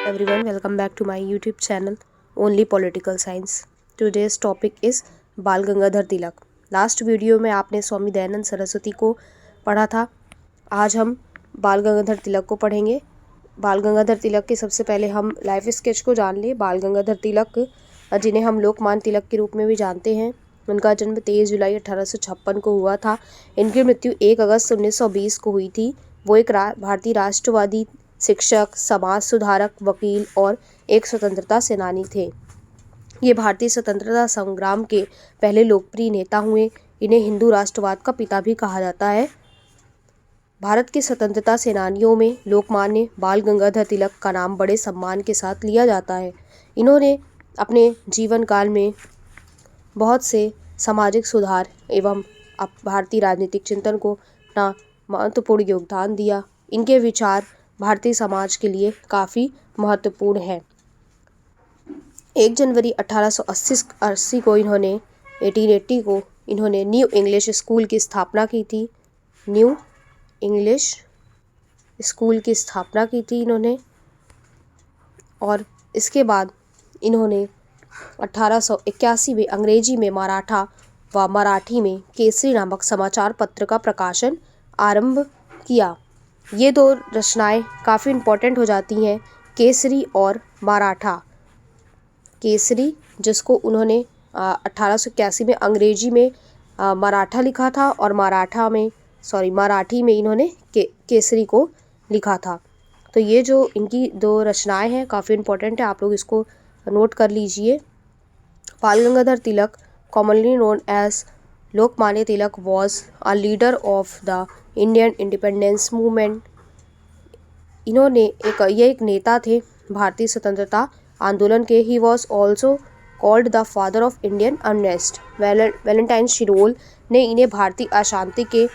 everyone, welcome back to my YouTube channel Only Political Science. Today's topic is बाल गंगाधर तिलक. Last video में आपने स्वामी दयानंद सरस्वती को पढ़ा था. आज हम बाल गंगाधर तिलक को पढ़ेंगे. बाल गंगाधर तिलक के सबसे पहले हम लाइफ स्केच को जान लें. बाल गंगाधर तिलक, जिन्हें हम लोकमान्य तिलक के रूप में भी जानते हैं, उनका जन्म 23 जुलाई 1856 को हुआ था. इनकी मृत्यु 1 अगस्त 1920 को हुई थी. वो एक भारतीय राष्ट्रवादी शिक्षक, समाज सुधारक, वकील और एक स्वतंत्रता सेनानी थे. ये भारतीय स्वतंत्रता संग्राम के पहले लोकप्रिय नेता हुए. इन्हें हिंदू राष्ट्रवाद का पिता भी कहा जाता है. भारत के स्वतंत्रता सेनानियों में लोकमान्य बाल गंगाधर तिलक का नाम बड़े सम्मान के साथ लिया जाता है. इन्होंने अपने जीवन काल में बहुत से सामाजिक सुधार एवं भारतीय राजनीतिक चिंतन को अपना महत्वपूर्ण योगदान दिया. इनके विचार भारतीय समाज के लिए काफ़ी महत्वपूर्ण है. 1 जनवरी 1880 को इन्होंने 1880 को इन्होंने न्यू इंग्लिश स्कूल की स्थापना की थी. न्यू इंग्लिश स्कूल की स्थापना की थी इन्होंने. और इसके बाद इन्होंने 1881 में अंग्रेजी में मराठा व मराठी में केसरी नामक समाचार पत्र का प्रकाशन आरंभ किया. ये 2 रचनाएं काफ़ी इम्पोर्टेंट हो जाती हैं, केसरी और मराठा. केसरी, जिसको उन्होंने 1881 में अंग्रेजी में मराठा लिखा था, और मराठी में इन्होंने केसरी को लिखा था. तो ये जो इनकी 2 रचनाएं हैं काफ़ी इम्पोर्टेंट है, आप लोग इसको नोट कर लीजिए. बाल गंगाधर तिलक, commonly known as Lokmanya Tilak, was a leader of the Indian independence movement. इन्होंने ये एक नेता थे भारतीय स्वतंत्रता आंदोलन के. He was also called the father of Indian unrest. Valentine Shirol ने इन्हें भारतीय अशांति के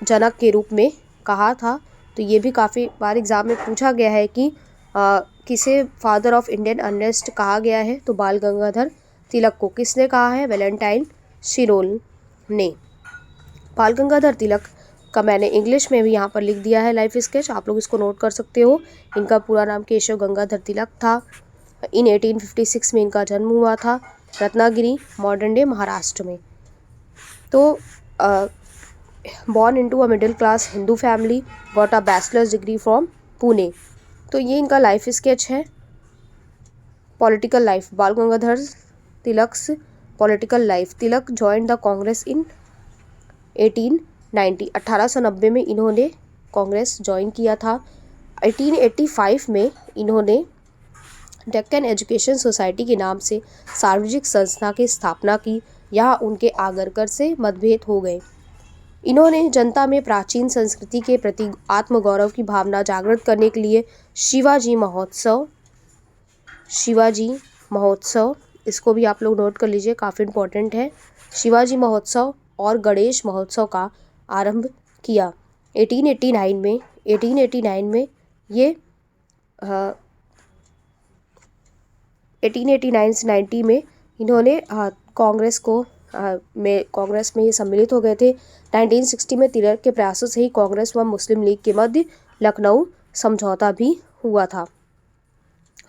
जनक के रूप में कहा था. तो ये भी काफ़ी बार एग्जाम में पूछा गया है कि किसे फादर ऑफ इंडियन अनरेस्ट कहा गया है. तो बाल गंगाधर तिलक को किसने कहा है? वैलेंटाइन शिरोल ने. बाल गंगाधर तिलक का मैंने इंग्लिश में भी यहाँ पर लिख दिया है लाइफ स्केच, आप लोग इसको नोट कर सकते हो. इनका पूरा नाम केशव गंगाधर तिलक था. इन 1856 में इनका जन्म हुआ था रत्नागिरी, मॉडर्न डे महाराष्ट्र में. तो born into a middle class Hindu family, got a bachelor's degree from Pune. तो ये इनका लाइफ स्केच है. Political life, Bal Gangadhar Tilak's political life. Tilak joined the Congress in 1890 में इन्होंने कांग्रेस ज्वाइन किया था. 1885 में इन्होंने डेक्कन एजुकेशन सोसाइटी के नाम से सार्वजनिक संस्था की स्थापना की. यहाँ उनके आगरकर से मतभेद हो गए. इन्होंने जनता में प्राचीन संस्कृति के प्रति आत्मगौरव की भावना जागृत करने के लिए शिवाजी महोत्सव, इसको भी आप लोग नोट कर लीजिए, काफ़ी इम्पोर्टेंट है. शिवाजी महोत्सव और गणेश महोत्सव का आरंभ किया. 1889 में ये 1889 से 90 में इन्होंने कांग्रेस में ये सम्मिलित हो गए थे. 1960 में तिलक के प्रयासों से ही कांग्रेस व मुस्लिम लीग के मध्य लखनऊ समझौता भी हुआ था.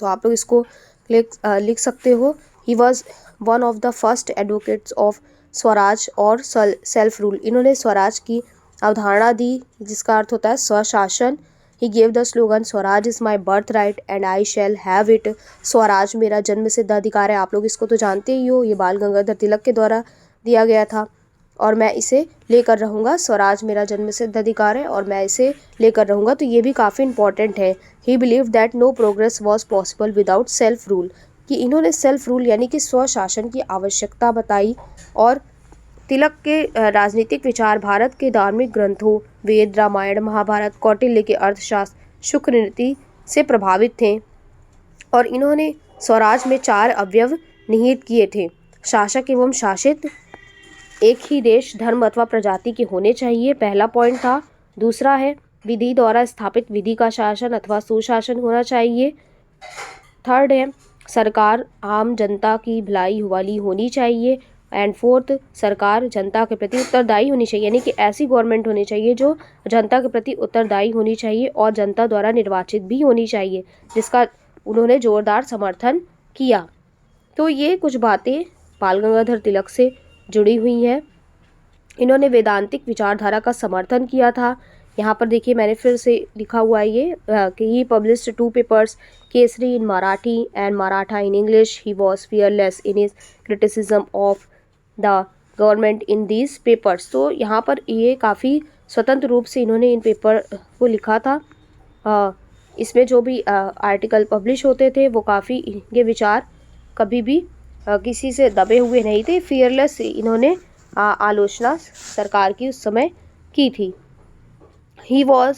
तो आप लोग इसको लिख सकते हो. ही was one of the first advocates of Swaraj और सेल्फ रूल. इन्होंने स्वराज की अवधारणा दी, जिसका अर्थ होता है स्वशासन. He gave the slogan Swaraj is my birth right and I shall have it. Swaraj मेरा जन्म सिद्ध अधिकार है. आप लोग इसको तो जानते ही हो, ये बाल गंगाधर तिलक के द्वारा दिया गया था और मैं इसे लेकर रहूँगा. स्वराज मेरा जन्म सिद्ध अधिकार है और मैं इसे लेकर रहूँगा. तो ये भी काफ़ी इंपॉर्टेंट है. He believe that no progress was possible without self rule. कि इन्होंने सेल्फ रूल यानी कि स्वशासन की आवश्यकता बताई. और तिलक के राजनीतिक विचार भारत के धार्मिक ग्रंथों वेद, रामायण, महाभारत, कौटिल्य के अर्थशास्त्र, शुक्र नीति से प्रभावित थे. और इन्होंने स्वराज में 4 अवयव निहित किए थे. शासक एवं शासित, एक ही देश, धर्म अथवा प्रजाति के होने चाहिए, पहला पॉइंट था. दूसरा है विधि द्वारा स्थापित विधि का शासन अथवा सुशासन होना चाहिए. थर्ड है सरकार आम जनता की भलाई वाली होनी चाहिए. एंड फोर्थ, सरकार जनता के प्रति उत्तरदायी होनी चाहिए, यानी कि ऐसी गवर्नमेंट होनी चाहिए जो जनता के प्रति उत्तरदायी होनी चाहिए और जनता द्वारा निर्वाचित भी होनी चाहिए, जिसका उन्होंने जोरदार समर्थन किया। तो ये कुछ बातें बाल गंगाधर तिलक से जुड़ी हुई हैं। इन्होंने वेदांतिक विचारधारा का समर्थन किया था। यहाँ पर देखिए मैंने फिर से लिखा हुआ है ये कि he published 2 papers, Kesari in Marathi and Maratha in English. He was fearless in his criticism of the government in these papers. तो यहाँ पर ये काफ़ी स्वतंत्र रूप से इन्होंने इन पेपर को लिखा था। इसमें जो भी आर्टिकल पब्लिश होते थे वो काफ़ी, इनके विचार कभी भी किसी से दबे हुए नहीं थे। फियरलेस इन्होंने आलोचना सरकार की उस समय की थी। He was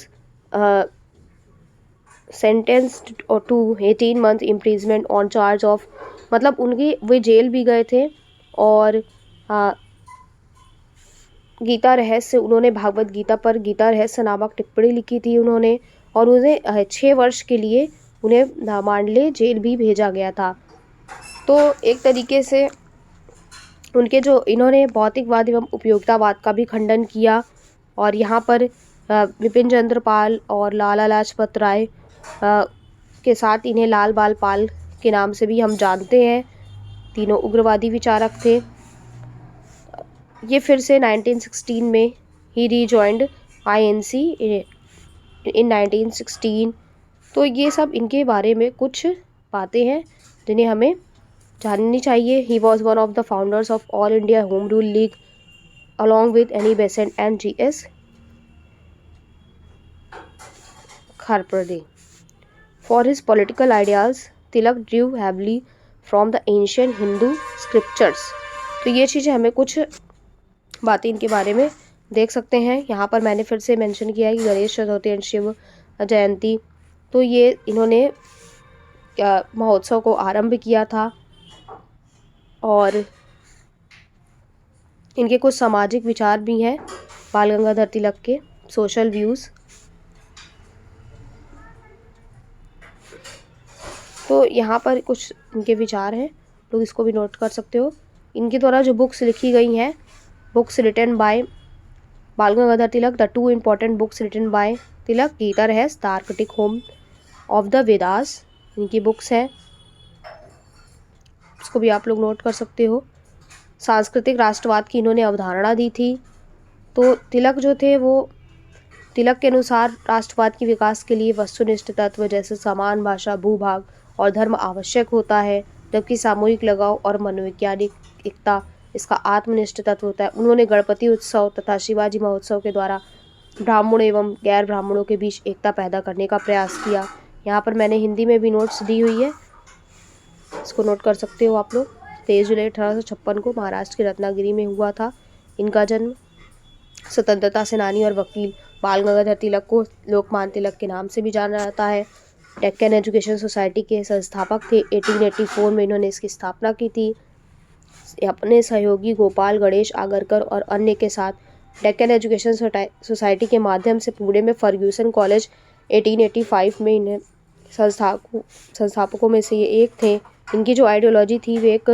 sentenced to 18 month imprisonment on charge of, मतलब उनकी वे जेल भी गए थे। और गीता रहस्य, उन्होंने भागवत गीता पर गीता रहस्य नामक टिप्पणी लिखी थी उन्होंने, और उन्हें 6 वर्ष के लिए उन्हें मांडले जेल भी भेजा गया था। तो एक तरीके से उनके जो, इन्होंने भौतिकवाद एवं उपयोगितावाद का भी खंडन किया। और यहाँ पर विपिन चंद्र पाल और लाला लाजपत राय के साथ इन्हें लाल बाल पाल के नाम से भी हम जानते हैं। तीनों उग्रवादी विचारक थे। ये फिर से 1916 में ही रीजॉइंड INC इन 1916। तो ये सब इनके बारे में कुछ बातें हैं जिन्हें हमें जाननी चाहिए। He was one of the founders of all India home rule league along with Annie Besant and GS Khaparde. For his political ideas Tilak drew heavily from the ancient Hindu scriptures. तो ये चीज़ें हमें कुछ बातें इनके बारे में देख सकते हैं। यहाँ पर मैंने फिर से मेंशन किया है कि गणेश चतुर्थी एंड शिव जयंती, तो ये इन्होंने महोत्सव को आरंभ किया था। और इनके कुछ सामाजिक विचार भी हैं बाल गंगाधर तिलक के, सोशल व्यूज़। तो यहाँ पर कुछ इनके विचार हैं, लोग इसको भी नोट कर सकते हो। इनके द्वारा जो बुक्स लिखी गई हैं, books written by Bal Gangadhar Tilak, the 2 important books written by Tilak, Gita Rahasya, the Arctic home of the Vedas, इनकी बुक्स हैं, इसको भी आप लोग नोट कर सकते हो। सांस्कृतिक राष्ट्रवाद की इन्होंने अवधारणा दी थी। तो तिलक जो थे वो, तिलक के अनुसार राष्ट्रवाद की विकास के लिए वस्तुनिष्ठ तत्व जैसे समान भाषा, भूभाग और धर्म आवश्यक होता है, जबकि सामूहिक लगाव और मनोवैज्ञानिक एकता इसका आत्मनिष्ठ तत्व होता है। उन्होंने गणपति उत्सव तथा शिवाजी महोत्सव के द्वारा ब्राह्मणों एवं गैर ब्राह्मणों के बीच एकता पैदा करने का प्रयास किया। यहाँ पर मैंने हिंदी में भी नोट्स दी हुई है, इसको नोट कर सकते हो आप लोग। 23 जुलाई 1856 को महाराष्ट्र के रत्नागिरी में हुआ था इनका जन्म। स्वतंत्रता सेनानी और वकील बाल गंगाधर तिलक को लोकमान्य तिलक के नाम से भी जाना जाता है। डेक्कन एजुकेशन सोसाइटी के संस्थापक थे। 1884 में इन्होंने इसकी स्थापना की थी। अपने सहयोगी गोपाल गणेश आगरकर और अन्य के साथ डेक्कन एजुकेशन सोसाइटी के माध्यम से पुणे में फर्ग्यूसन कॉलेज 1885 में इन्हें संस्थापकों में से ये एक थे। इनकी जो आइडियोलॉजी थी वे एक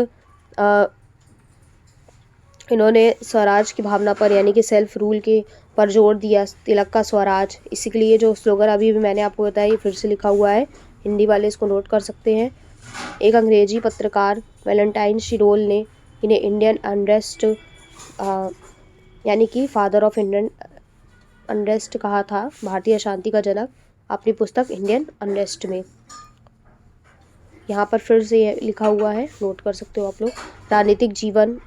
इन्होंने स्वराज की भावना पर, यानी कि सेल्फ रूल के पर जोर दिया। तिलक का स्वराज, इसी के लिए जो स्लोगन अभी भी मैंने आपको बताया ये फिर से लिखा हुआ है, हिंदी वाले इसको नोट कर सकते हैं। एक अंग्रेजी पत्रकार वैलेंटाइन शिरोल ने इन्हें इंडियन अनरेस्ट यानी कि फादर ऑफ इंडियन अनरेस्ट कहा था, भारतीय अशांति का जनक, अपनी पुस्तक इंडियन अनरेस्ट में। यहाँ पर फिर से ये लिखा हुआ है, नोट कर सकते हो आप लोग। राजनीतिक जीवन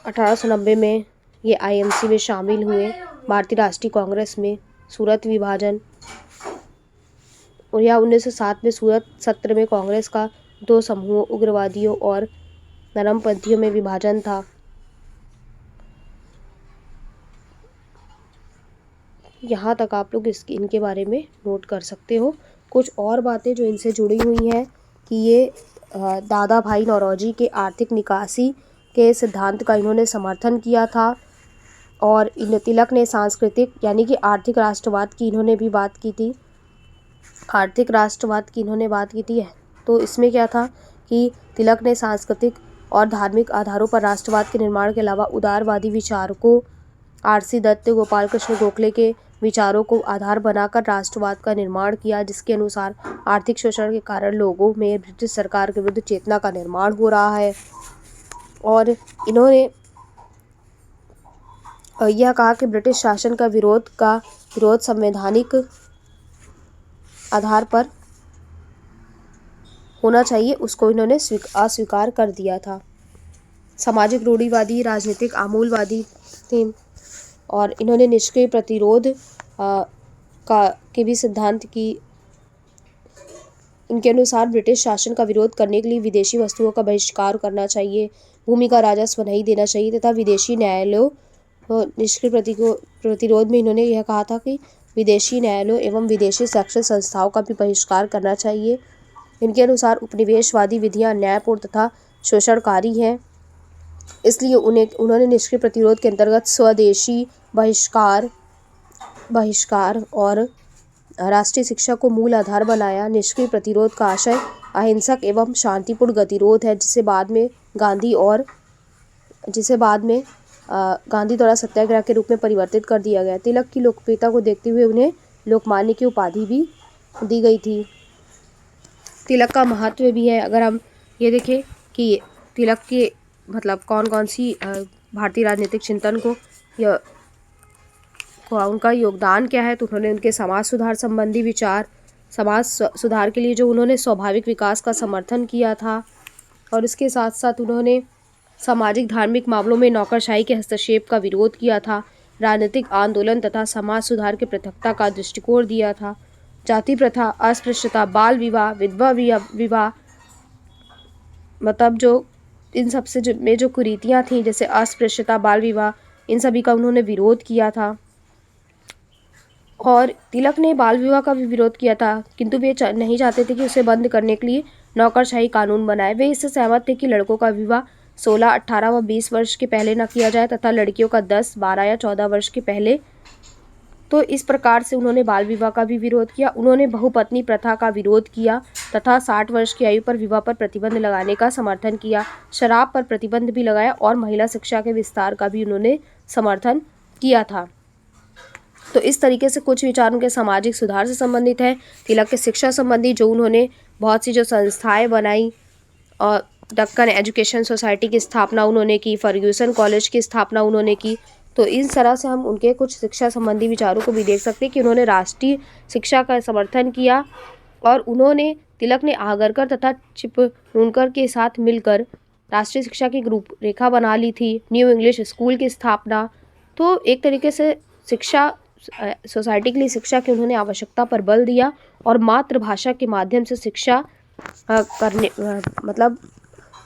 1890 में ये IMC में शामिल हुए, भारतीय राष्ट्रीय कांग्रेस में, सूरत विभाजन, और यह 1907 में सूरत सत्र में कांग्रेस का 2 समूहों उग्रवादियों और नरमपंथियों में विभाजन था। यहाँ तक आप लोग इनके बारे में नोट कर सकते हो। कुछ और बातें जो इनसे जुड़ी हुई हैं कि ये दादा भाई नौरोजी के आर्थिक निकासी के सिद्धांत का इन्होंने समर्थन किया था। और तिलक ने सांस्कृतिक यानी कि आर्थिक राष्ट्रवाद की इन्होंने भी बात की थी, आर्थिक राष्ट्रवाद की इन्होंने बात की थी। तो इसमें क्या था कि तिलक ने सांस्कृतिक और धार्मिक आधारों पर राष्ट्रवाद के निर्माण के अलावा उदारवादी विचारकों RC दत्त, गोपाल कृष्ण गोखले के विचारों को आधार बनाकर राष्ट्रवाद का निर्माण किया, जिसके अनुसार आर्थिक शोषण के कारण लोगों में ब्रिटिश सरकार के विरुद्ध चेतना का निर्माण हो रहा है। और इन्होंने यह कहा कि ब्रिटिश शासन का विरोध संवैधानिक आधार पर होना चाहिए, उसको इन्होंने अस्वीकार कर दिया था। सामाजिक रूढ़िवादी, राजनीतिक आमूलवादी थे और इन्होंने निष्क्रिय प्रतिरोध के भी सिद्धांत की। इनके अनुसार ब्रिटिश शासन का विरोध करने के लिए विदेशी वस्तुओं का बहिष्कार करना चाहिए, भूमि का राजस्व नहीं देना चाहिए तथा विदेशी न्यायालयों निष्क्रिय प्रतिरोध में इन्होंने यह कहा था कि विदेशी न्यायालयों एवं विदेशी शैक्षिक संस्थाओं का भी बहिष्कार करना चाहिए। इनके अनुसार उपनिवेशवादी विधियां न्यायपूर्ण तथा शोषणकारी हैं, इसलिए उन्होंने निष्क्रिय प्रतिरोध के अंतर्गत स्वदेशी बहिष्कार और राष्ट्रीय शिक्षा को मूल आधार बनाया। निष्क्रिय प्रतिरोध का आशय अहिंसक एवं शांतिपूर्ण गतिरोध है, जिसे बाद में गांधी द्वारा सत्याग्रह के रूप में परिवर्तित कर दिया गया। तिलक की लोकप्रियता को देखते हुए उन्हें लोकमान्य की उपाधि भी दी गई थी। तिलक का महत्व भी है। अगर हम ये देखें कि तिलक के मतलब कौन कौन सी भारतीय राजनीतिक चिंतन को उनका योगदान क्या है, तो उन्होंने उनके समाज सुधार संबंधी विचार, समाज सुधार के लिए जो उन्होंने स्वाभाविक विकास का समर्थन किया था, और इसके साथ साथ उन्होंने सामाजिक धार्मिक मामलों में नौकरशाही के हस्तक्षेप का विरोध किया था, राजनीतिक आंदोलन तथा समाज सुधार के पृथकता का दृष्टिकोण दिया था, जाति प्रथा, अस्पृश्यता, बाल विवाह, विधवा विवाह, मतलब जो इन सबसे जो कुरीतियाँ थीं, जैसे अस्पृश्यता, बाल विवाह, इन सभी का उन्होंने विरोध किया था। और तिलक ने बाल विवाह का भी विरोध किया था, किंतु वे नहीं चाहते थे कि उसे बंद करने के लिए नौकरशाही कानून बनाए। वे इससे सहमत थे कि लड़कों का विवाह 16, 18 व 20 वर्ष के पहले न किया जाए तथा लड़कियों का 10, 12 या 14 वर्ष के पहले। तो इस प्रकार से उन्होंने बाल विवाह का भी विरोध किया। उन्होंने बहुपत्नी प्रथा का विरोध किया तथा 60 वर्ष की आयु पर विवाह पर प्रतिबंध लगाने का समर्थन किया। शराब पर प्रतिबंध भी लगाया और महिला शिक्षा के विस्तार का भी उन्होंने समर्थन किया था। तो इस तरीके से कुछ विचार उनके सामाजिक सुधार से संबंधित है। तिलक के शिक्षा संबंधी जो उन्होंने बहुत सी जो संस्थाएं बनाई, और दक्कन एजुकेशन सोसाइटी की स्थापना उन्होंने की, फर्ग्यूसन कॉलेज की स्थापना उन्होंने की। तो इस तरह से हम उनके कुछ शिक्षा संबंधी विचारों को भी देख सकते हैं कि उन्होंने राष्ट्रीय शिक्षा का समर्थन किया, और तिलक ने आगरकर तथा चिपळूणकर के साथ मिलकर राष्ट्रीय शिक्षा की रूपरेखा बना ली थी। न्यू इंग्लिश स्कूल की स्थापना। तो एक तरीके से शिक्षा सोसाइटी के लिए शिक्षा की उन्होंने आवश्यकता पर बल दिया, और मातृभाषा के माध्यम से शिक्षा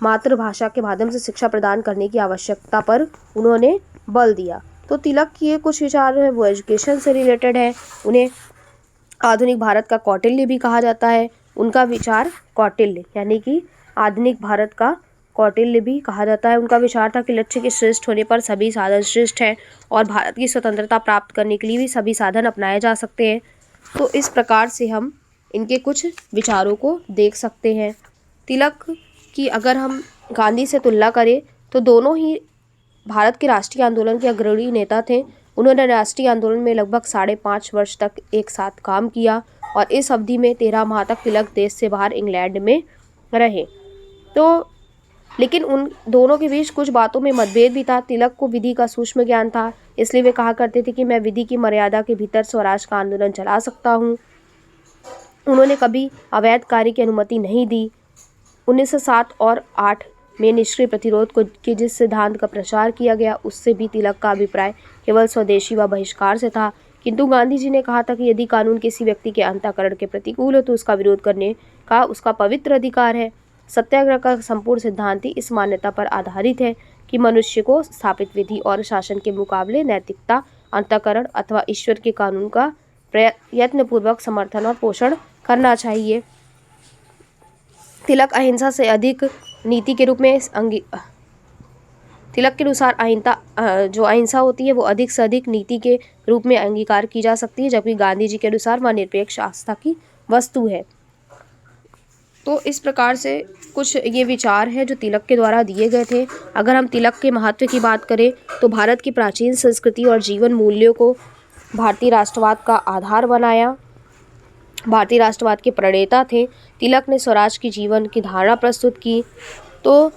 मातृभाषा के माध्यम से शिक्षा प्रदान करने की आवश्यकता पर उन्होंने बल दिया। तो तिलक के कुछ विचार है वो एजुकेशन से रिलेटेड है। उन्हें आधुनिक भारत का कौटिल्य भी कहा जाता है। उनका विचार कौटिल्य यानी कि आधुनिक भारत का कौटिल्य भी कहा जाता है। उनका विचार था कि लक्ष्य के श्रेष्ठ होने पर सभी साधन श्रेष्ठ हैं, और भारत की स्वतंत्रता प्राप्त करने के लिए भी सभी साधन अपनाए जा सकते हैं। तो इस प्रकार से हम इनके कुछ विचारों को देख सकते हैं। तिलक की अगर हम गांधी से तुलना करें तो दोनों ही भारत के राष्ट्रीय आंदोलन के अग्रणी नेता थे। उन्होंने राष्ट्रीय आंदोलन में लगभग 5.5 वर्ष तक एक साथ काम किया, और इस अवधि में 13 माह तक तिलक देश से बाहर इंग्लैंड में रहे। तो लेकिन उन दोनों के बीच कुछ बातों में मतभेद भी था। तिलक को विधि का सूक्ष्म ज्ञान था, इसलिए वे कहा करते थे कि मैं विधि की मर्यादा के भीतर स्वराज का आंदोलन चला सकता हूँ। उन्होंने कभी अवैध कार्य की अनुमति नहीं दी। 1907 और 8 में निष्क्रिय प्रतिरोध के जिस सिद्धांत का प्रचार किया गया, उससे भी तिलक का अभिप्राय केवल स्वदेशी व बहिष्कार से था। किंतु गांधी जी ने कहा था कि यदि कानून किसी व्यक्ति के अंतःकरण के प्रतिकूल हो तो उसका विरोध करने का उसका पवित्र अधिकार है। सत्याग्रह का संपूर्ण सिद्धांत ही इस मान्यता पर आधारित है कि मनुष्य को स्थापित विधि और शासन के मुकाबले नैतिकता, अंतःकरण अथवा ईश्वर के कानून का प्रयत्नपूर्वक समर्थन और पोषण करना चाहिए। तिलक अहिंसा से अधिक नीति के रूप में तिलक के अनुसार जो अहिंसा होती है वो अधिक से अधिक नीति के रूप में अंगीकार की जा सकती है, जबकि गांधी जी के अनुसार वह निरपेक्ष आस्था की वस्तु है। तो इस प्रकार से कुछ ये विचार है जो तिलक के द्वारा दिए गए थे। अगर हम तिलक के महत्व की बात करें तो भारत की प्राचीन संस्कृति और जीवन मूल्यों को भारतीय राष्ट्रवाद का आधार बनाया। भारतीय राष्ट्रवाद के प्रणेता थे। तिलक ने स्वराज की जीवन की धारणा प्रस्तुत की। तो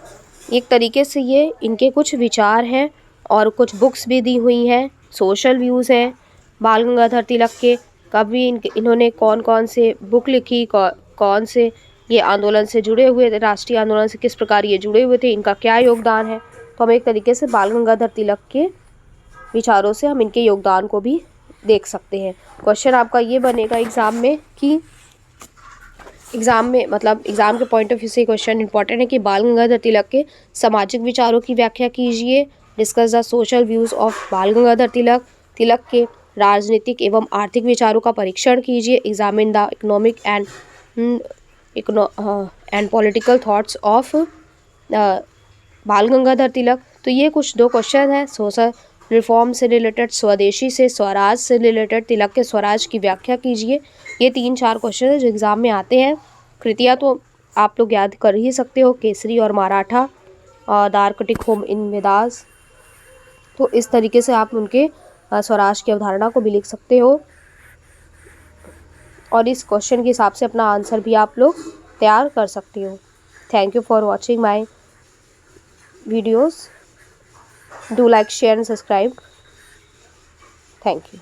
एक तरीके से ये इनके कुछ विचार हैं और कुछ बुक्स भी दी हुई हैं, सोशल व्यूज़ हैं बाल गंगाधर तिलक के। कभी इन्होंने कौन कौन से बुक लिखी, कौन से ये आंदोलन से जुड़े हुए थे, राष्ट्रीय आंदोलन से किस प्रकार ये जुड़े हुए थे, इनका क्या योगदान है। तो हम एक तरीके से बाल गंगाधर तिलक के विचारों से हम इनके योगदान को भी देख सकते हैं। क्वेश्चन आपका ये बनेगा एग्ज़ाम में कि एग्ज़ाम के पॉइंट ऑफ व्यू से क्वेश्चन इंपॉर्टेंट है कि बाल गंगाधर तिलक के सामाजिक विचारों की व्याख्या कीजिए। Discuss the social views of बाल गंगाधर तिलक। तिलक के राजनीतिक एवं आर्थिक विचारों का परीक्षण कीजिए। Examine the economic and political thoughts of बाल गंगाधर तिलक। तो ये कुछ 2 क्वेश्चन हैं, सोशल रिफॉर्म से रिलेटेड, स्वदेशी से स्वराज से रिलेटेड, तिलक के स्वराज की व्याख्या कीजिए। ये 3-4 क्वेश्चन है जो एग्ज़ाम में आते हैं। कृतियाँ तो आप लोग याद कर ही सकते हो, केसरी और मराठा, दार्कटिक होम इन वेदास। तो इस तरीके से आप उनके स्वराज की अवधारणा को भी लिख सकते हो और इस क्वेश्चन के हिसाब से अपना आंसर भी आप लोग तैयार कर सकते हो। Thank you for watching my videos. Do like, share and subscribe. Thank you.